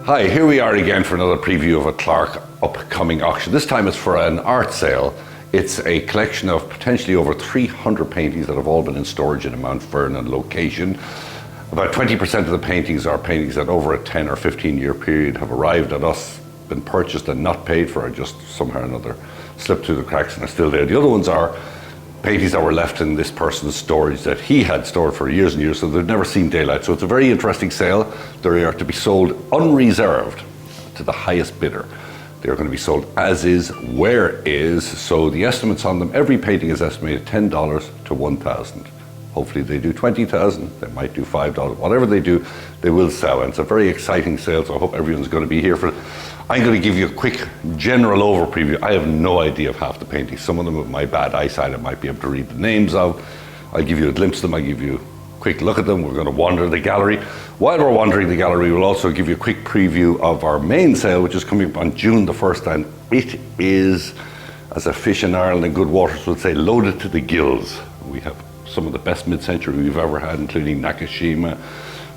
Hi, here we are again for another preview of a Clarke upcoming auction. This time it's for an art sale. It's a collection of potentially over 300 paintings that have all been in storage in a Mount Vernon location. About 20% of the paintings are paintings that over a 10 or 15 year period have arrived at us, been purchased and not paid for, or just somehow or another slipped through the cracks and are still there. The other ones are paintings that were left in this person's storage that he had stored for years and years, so they've never seen daylight. So it's a very interesting sale. They are to be sold unreserved to the highest bidder. They're going to be sold as is, where is. So the estimates on them, every painting is estimated $10 to $1,000. Hopefully they do 20,000, they might do $5. Whatever they do, they will sell. And it's a very exciting sale, so I hope everyone's going to be here for it. I'm going to give you a quick general overview. I have no idea of half the paintings. Some of them, with my bad eyesight, I might be able to read the names of. I'll give you a glimpse of them. I'll give you a quick look at them. We're going to wander the gallery. While we're wandering the gallery, we'll also give you a quick preview of our main sale, which is coming up on June the 1st. And it is, as a fish in Ireland and good waters would say, loaded to the gills. We have some of the best mid-century we've ever had, including Nakashima,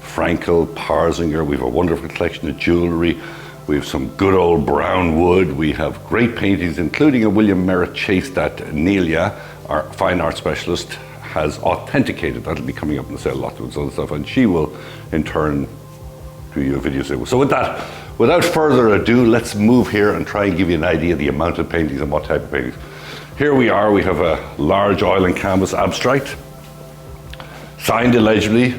Frankel, Parzinger. We have a wonderful collection of jewellery. We have some good old brown wood. We have great paintings, including a William Merritt Chase that Nelia, our fine art specialist, has authenticated. That'll be coming up in the sale, lots of other stuff, and she will in turn do you a video. So with that, without further ado, let's move here and try and give you an idea of the amount of paintings and what type of paintings. Here we are, we have a large oil and canvas abstract, signed illegibly.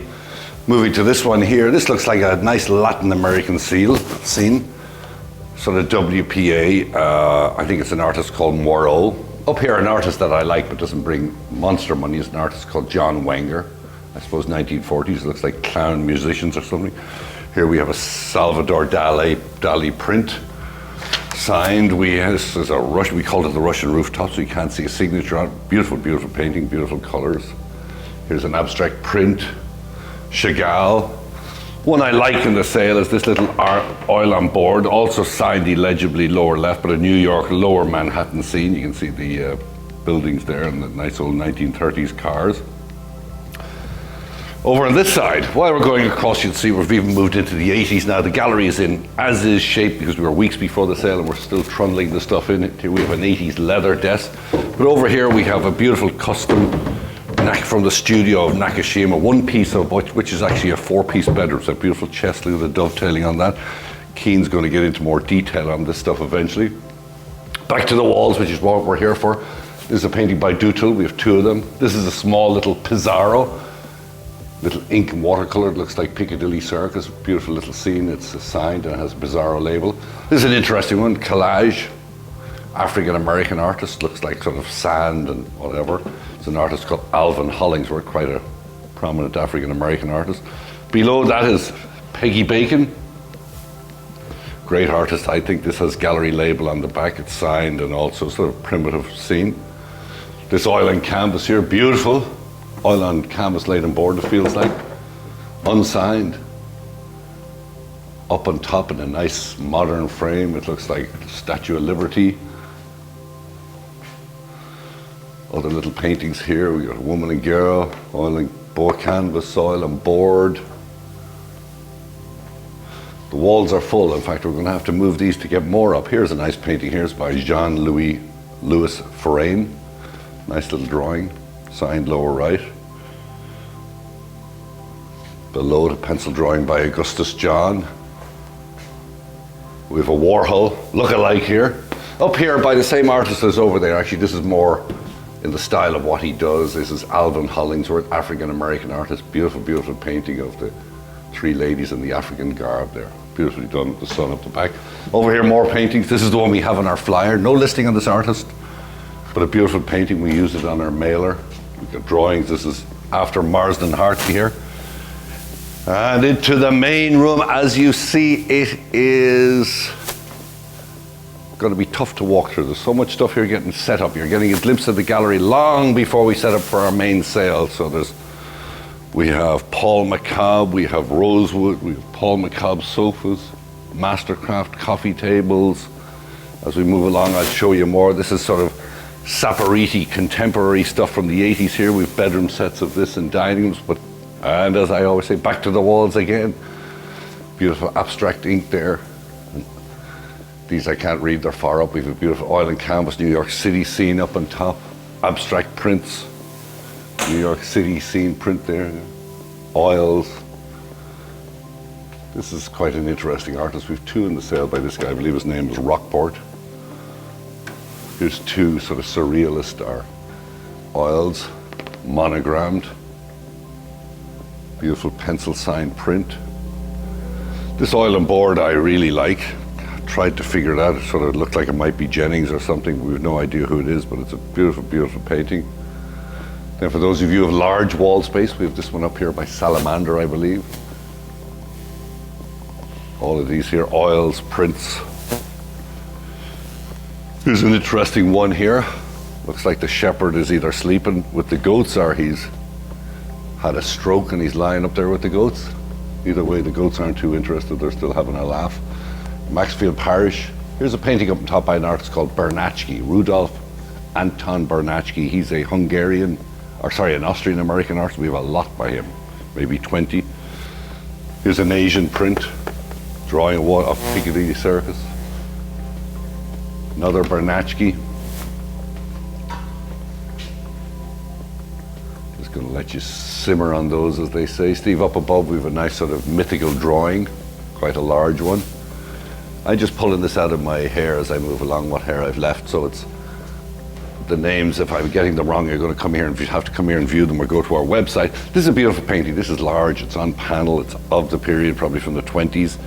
Moving to this one here, this looks like a nice Latin American scene. Sort of WPA, I think it's an artist called Moreau. Up here, an artist that I like but doesn't bring monster money is an artist called John Wenger. I suppose 1940s, looks like clown musicians or something. Here we have a Salvador Dali print. Signed, this is we called it the Russian rooftop, so you can't see a signature on it. Beautiful, beautiful painting, beautiful colors. Here's an abstract print. Chagall. One I like in the sale is this little oil on board, also signed illegibly lower left, but a New York lower Manhattan scene. You can see the buildings there and the nice old 1930s cars. Over on this side, while we're going across, you can see we've even moved into the 80s now. The gallery is in as-is shape because we were weeks before the sale and we're still trundling the stuff in it. Here we have an 80s leather desk. But over here we have a beautiful custom from the studio of Nakashima, one piece of which is actually a 4-piece bedroom. It's a beautiful chest, look at the dovetailing on that. Keen's going to get into more detail on this stuff eventually. Back to the walls, which is what we're here for. This is a painting by Dutel, we have 2 of them. This is a small little Pizarro, little ink and watercolor, it looks like Piccadilly Circus, beautiful little scene. It's signed and has a Pizarro label. This is an interesting one, collage, African-American artist, looks like sort of sand and whatever. It's an artist called Alvin Hollingsworth, quite a prominent African-American artist. Below that is Peggy Bacon. Great artist, I think this has gallery label on the back, it's signed and also sort of primitive scene. This oil and canvas here, beautiful. Oil on canvas laid on board, it feels like. Unsigned. Up on top in a nice modern frame, it looks like Statue of Liberty. Other little paintings here, we got a woman and girl, oil and board canvas, oil and board. The walls are full. In fact, we're going to have to move these to get more up. Here's a nice painting here. It's by Jean-Louis Louis Forain. Nice little drawing, signed lower right. Below it, a pencil drawing by Augustus John. We have a Warhol look-alike here. Up here by the same artist as over there. Actually, this is more in the style of what he does. This is Alvin Hollingsworth, African-American artist. Beautiful, beautiful painting of the 3 ladies in the African garb there. Beautifully done with the sun up the back. Over here, more paintings. This is the one we have on our flyer. No listing on this artist, but a beautiful painting. We use it on our mailer. We've got drawings. This is after Marsden Hartley here. And into the main room, as you see, it is going to be tough to walk through. There's so much stuff here getting set up. You're getting a glimpse of the gallery long before we set up for our main sale. So we have Paul McCobb, we have Rosewood, we have Paul McCobb sofas, Mastercraft coffee tables. As we move along, I'll show you more. This is sort of Saporiti contemporary stuff from the 80s here. We've bedroom sets of this and dining rooms, and as I always say, back to the walls again. Beautiful abstract ink there. These I can't read, they're far up. We have a beautiful oil and canvas New York City scene up on top. Abstract prints. New York City scene print there. Oils. This is quite an interesting artist. We have two in the sale by this guy. I believe his name is Rockport. Here's two sort of surrealist oils, monogrammed. Beautiful pencil sign print. This oil and board I really like. Tried to figure it out. It sort of looked like it might be Jennings or something. We have no idea who it is, but it's a beautiful, beautiful painting. Then for those of you who have large wall space, we have this one up here by Salamander, I believe. All of these here, oils, prints. Here's an interesting one here. Looks like the shepherd is either sleeping with the goats or he's had a stroke and he's lying up there with the goats. Either way, the goats aren't too interested. They're still having a laugh. Maxfield Parish. Here's a painting up on top by an artist called Bernacki, Rudolf Anton Bernacki. He's a an Austrian-American artist. We have a lot by him, maybe 20. Here's an Asian print, drawing of Piccadilly Circus. Another Bernacki. Just going to let you simmer on those, as they say. Steve, up above we have a nice sort of mythical drawing, quite a large one. I'm just pulling this out of my hair as I move along, what hair I've left, so it's the names, if I'm getting them wrong, you're going to come here and you have to come here and view them or go to our website. This is a beautiful painting. This is large, it's on panel, it's of the period, probably from the 20s.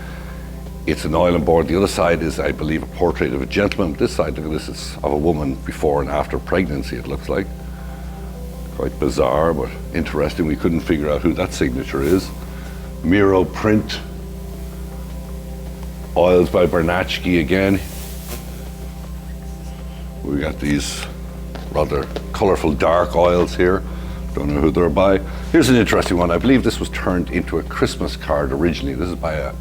It's an oil and board. The other side is, I believe, a portrait of a gentleman. This side, look at this, is of a woman before and after pregnancy, it looks like. Quite bizarre, but interesting. We couldn't figure out who that signature is. Miro print. Oils by Bernacki again. We got these rather colorful dark oils here. Don't know who they're by. Here's an interesting one. I believe this was turned into a Christmas card originally. This is by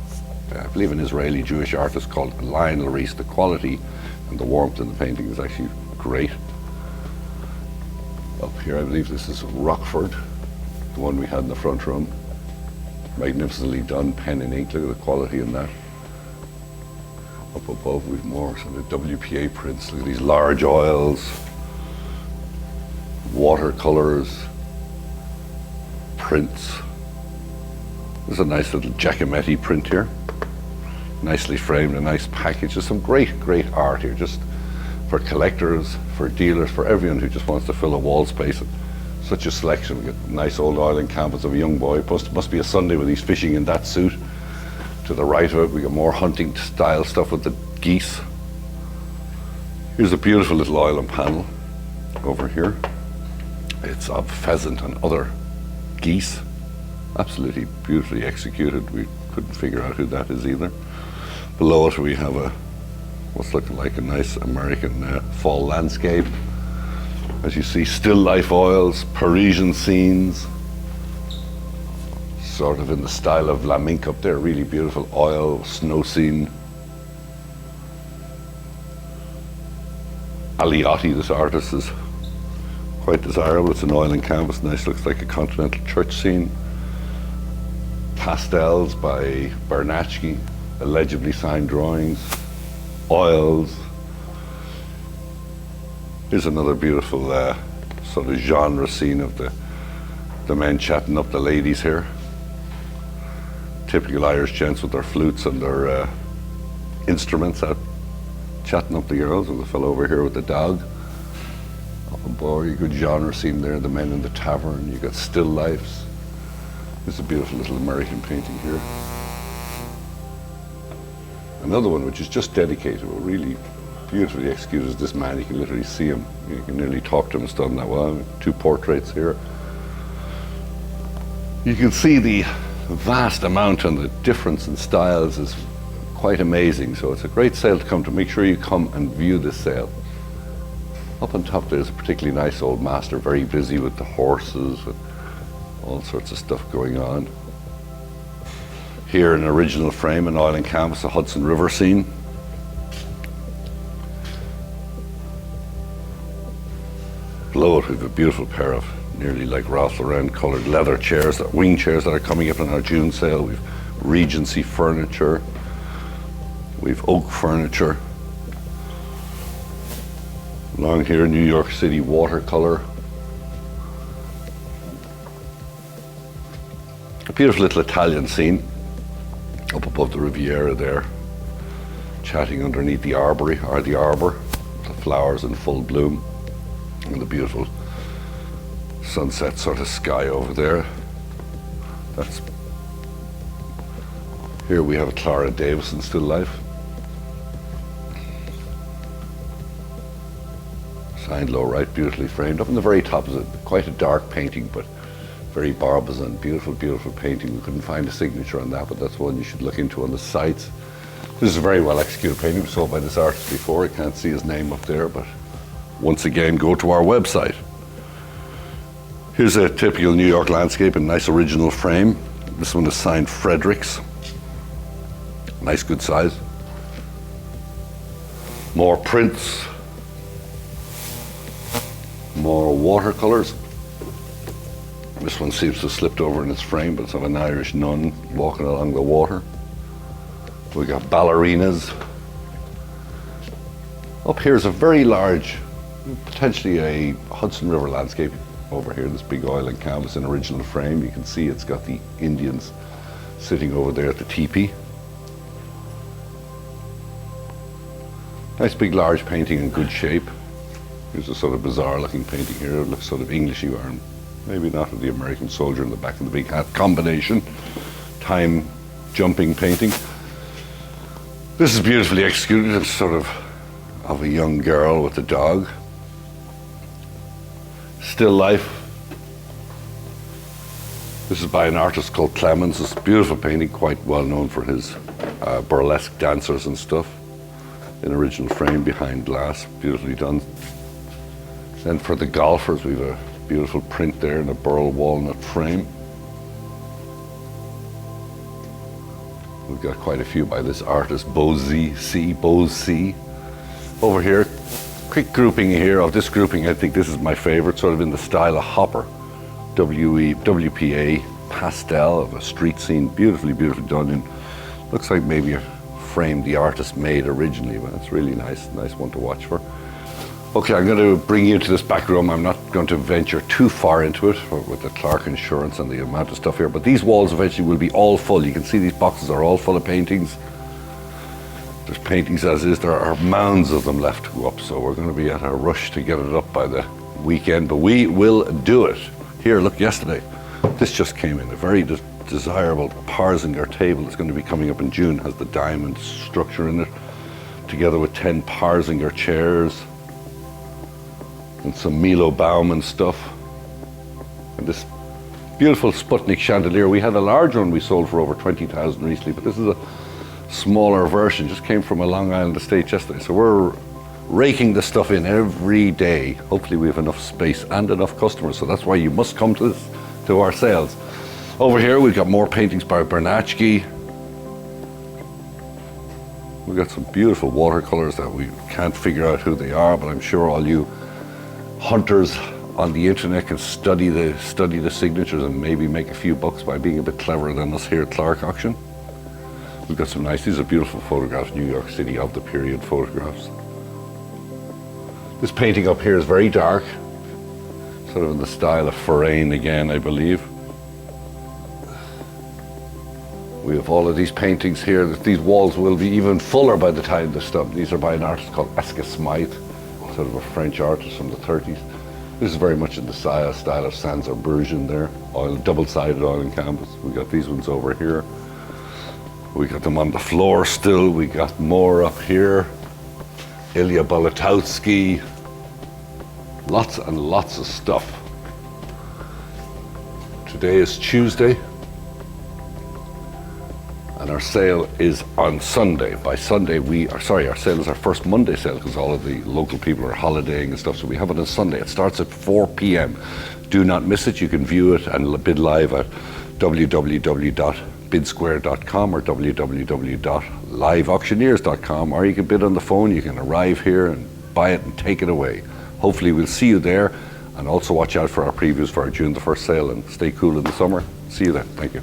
I believe an Israeli Jewish artist called Lionel Reese. The quality and the warmth in the painting is actually great. Up here, I believe this is Rockford, the one we had in the front room. Magnificently done, pen and ink. Look at the quality in that. Up above, we've more sort of WPA prints. Look at these large oils, watercolors, prints. There's a nice little Giacometti print here. Nicely framed, a nice package. There's some great, great art here, just for collectors, for dealers, for everyone who just wants to fill a wall space. Such a selection. We get a nice old oil and canvas of a young boy. Must be a Sunday when he's fishing in that suit. To the right of it, we got more hunting style stuff with the geese. Here's a beautiful little oil and panel over here. It's of pheasant and other geese. Absolutely beautifully executed. We couldn't figure out who that is either. Below it we have what's looking like a nice American fall landscape. As you see, still life oils, Parisian scenes, sort of in the style of La Minque up there. Really beautiful oil, snow scene. Aliotti, this artist, is quite desirable. It's an oil and canvas, nice, looks like a continental church scene. Pastels by Bernacki, illegibly signed drawings, oils. Here's another beautiful sort of genre scene of the men chatting up the ladies here. Typical Irish gents with their flutes and their instruments out chatting up the girls. There's a fellow over here with the dog. Up above, you good genre scene there, the men in the tavern, you got still lifes. There's a beautiful little American painting here. Another one which is just dedicated, but really beautifully executed, is this man. You can literally see him. You can nearly talk to him. It's done that well. Two portraits here. You can see the vast amount and the difference in styles is quite amazing. So it's a great sale to come to. Make sure you come and view this sale. Up on top there's a particularly nice old master, very busy with the horses and all sorts of stuff going on. Here an original frame, an oil and canvas, a Hudson River scene. Below it we have a beautiful pair of nearly like Ralph Lauren coloured leather chairs, wing chairs that are coming up in our June sale. We've Regency furniture. We've oak furniture. Along here, New York City watercolor. A beautiful little Italian scene up above the Riviera there, chatting underneath the arbor, the flowers in full bloom, and the beautiful sunset sort of sky over there. Here we have a Clara Davison still life. Signed low right, beautifully framed. Up in the very top is quite a dark painting, but very Barbizon, beautiful, beautiful painting. We couldn't find a signature on that, but that's one you should look into on the sites. This is a very well executed painting, sold by this artist before. I can't see his name up there, but once again, go to our website. Here's a typical New York landscape in nice original frame. This one is signed Fredericks. Nice, good size. More prints. More watercolors. This one seems to have slipped over in its frame, but it's of an Irish nun walking along the water. We got ballerinas. Up here is a very large, potentially a Hudson River landscape over here, this big oil and canvas in original frame. You can see it's got the Indians sitting over there at the teepee. Nice big large painting in good shape. Here's a sort of bizarre looking painting here. It looks sort of Englishy, or maybe not, with the American soldier in the back and the big hat combination. Time jumping painting. This is beautifully executed. It's sort of a young girl with a dog. Still life. This is by an artist called Clemens. It's a beautiful painting, quite well known for his burlesque dancers and stuff. In original frame behind glass, beautifully done. Then for the golfers, we have a beautiful print there in a burl walnut frame. We've got quite a few by this artist, Bose C. Over here, quick grouping here of this grouping. I think this is my favorite, sort of in the style of Hopper. WPA pastel of a street scene, beautifully, beautifully done. And looks like maybe a frame the artist made originally, but it's really nice one to watch for. Okay, I'm going to bring you to this back room. I'm not going to venture too far into it with the Clarke insurance and the amount of stuff here, but these walls eventually will be all full. You can see these boxes are all full of paintings. There's paintings as is. There are mounds of them left to go up, so we're going to be at a rush to get it up by the weekend, but we will do it. Here, look, yesterday, this just came in, a very desirable Parzinger table that's going to be coming up in June. Has the diamond structure in it, together with 10 Parzinger chairs and some Milo Bauman stuff. And this beautiful Sputnik chandelier. We had a large one we sold for over 20,000 recently, but this is a smaller version. Just came from a Long Island estate yesterday. So we're raking this stuff in every day. Hopefully we have enough space and enough customers. So that's why you must come to our sales. Over here we've got more paintings by Bernatschke. We've got some beautiful watercolors that we can't figure out who they are, but I'm sure all you hunters on the internet can study the signatures and maybe make a few bucks by being a bit cleverer than us here at Clarke Auction. We've got some these are beautiful photographs, New York City of the period photographs. This painting up here is very dark, sort of in the style of Forain again, I believe. We have all of these paintings here. These walls will be even fuller by the time this stuff. These are by an artist called Esca Smythe, sort of a French artist from the 30s. This is very much in the style of Sans-Urbain there, double-sided oil and canvas. We got these ones over here. We got them on the floor still. We got more up here. Ilya Bolotowski. Lots and lots of stuff. Today is Tuesday, and our sale is on Sunday. By Sunday, our sale is our first Monday sale because all of the local people are holidaying and stuff, so we have it on Sunday. It starts at 4 p.m. Do not miss it. You can view it and bid live at www.bidsquare.com or www.liveauctioneers.com, or you can bid on the phone. You can arrive here and buy it and take it away. Hopefully we'll see you there, and also watch out for our previews for our June the 1st sale, and stay cool in the summer. See you then. Thank you.